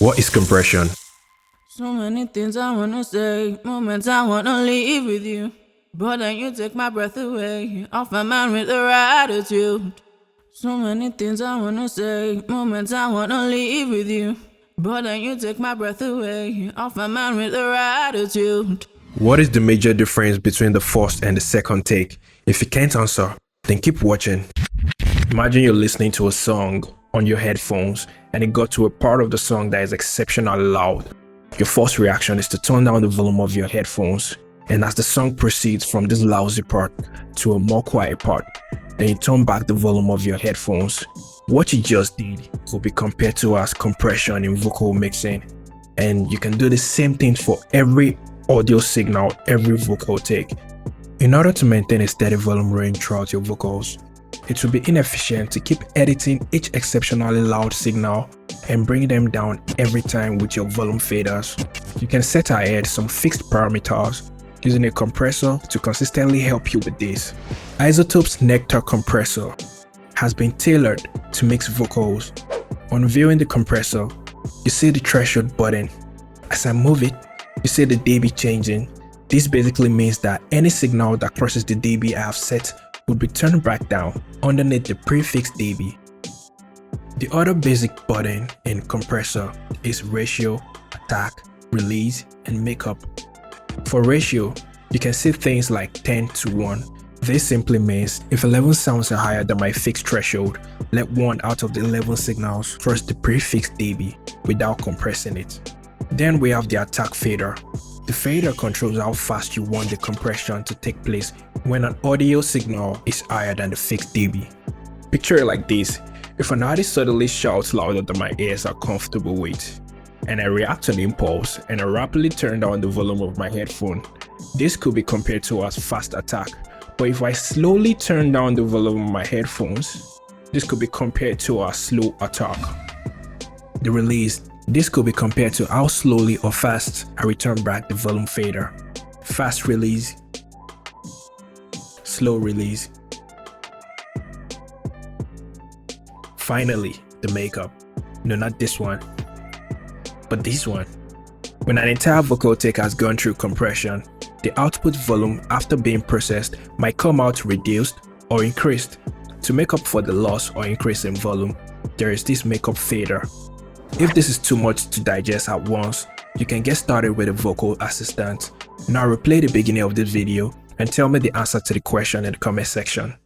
What is compression? So many things I wanna say, moments I wanna leave with you. But then you take my breath away, off my mind with your attitude. So many things I wanna say, moments I wanna leave with you. But then you take my breath away, off my mind with your attitude. What is the major difference between the first and the second take? If you can't answer, then keep watching. Imagine you're listening to a song on your headphones and it got to a part of the song that is exceptionally loud. Your first reaction is to turn down the volume of your headphones, and as the song proceeds from this lousy part to a more quiet part, then you turn back the volume of your headphones. What you just did will be compared to as compression in vocal mixing, and you can do the same thing for every audio signal, every vocal take. In order to maintain a steady volume range throughout your vocals, it will be inefficient to keep editing each exceptionally loud signal and bring them down every time with your volume faders. You can set ahead some fixed parameters using a compressor to consistently help you with this. Izotope's Nectar compressor has been tailored to mix vocals. On viewing the compressor, you see the threshold button. As I move it, you see the dB changing. This basically means that any signal that crosses the dB I have set would be turned back down underneath the prefixed dB. The other basic button in compressor is ratio, attack, release, and makeup. For ratio, you can see things like 10:1. This simply means if 11 sounds are higher than my fixed threshold, let one out of the 11 signals cross the prefixed dB without compressing it. Then we have the attack fader. The fader controls how fast you want the compression to take place when an audio signal is higher than the fixed dB. Picture it like this: if an artist suddenly shouts louder than my ears are comfortable with, and I react to the impulse and I rapidly turn down the volume of my headphone, this could be compared to as fast attack. But if I slowly turn down the volume of my headphones, this could be compared to as slow attack. The release, this could be compared to how slowly or fast I return back the volume fader. Fast release, slow release. Finally, the makeup. No, not this one, but this one. When an entire vocal take has gone through compression, the output volume after being processed might come out reduced or increased. To make up for the loss or increase in volume, there is this makeup fader. If this is too much to digest at once, you can get started with a vocal assistant. Now replay the beginning of this video and tell me the answer to the question in the comment section.